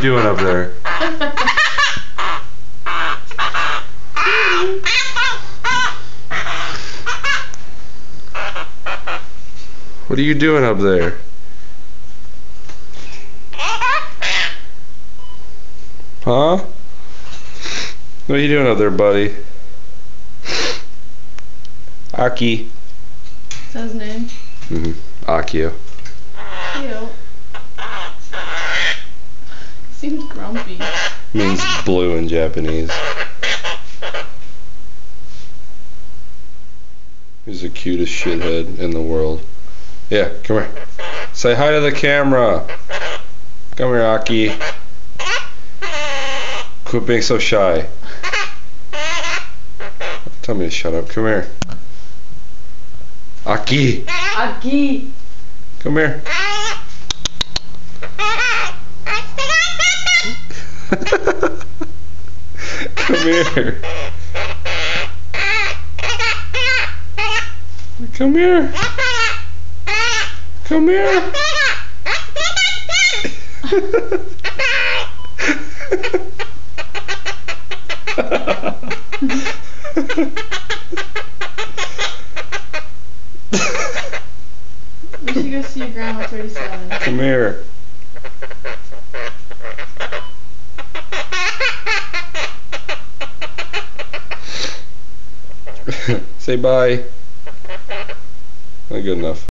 you doing up there? What are you doing up there? Huh? What are you doing up there, buddy? Aki. Is that his name? Akio. Cute. He seems grumpy. Means blue in Japanese. He's the cutest shithead in the world. Yeah, come here. Say hi to the camera. Come here, Aki. Quit being so shy. Tell me to shut up. Come here. Aki. Aki. Come here. Come here. Come here. Come here. We should go see your grandma 37. Come here. Say bye. Not good enough.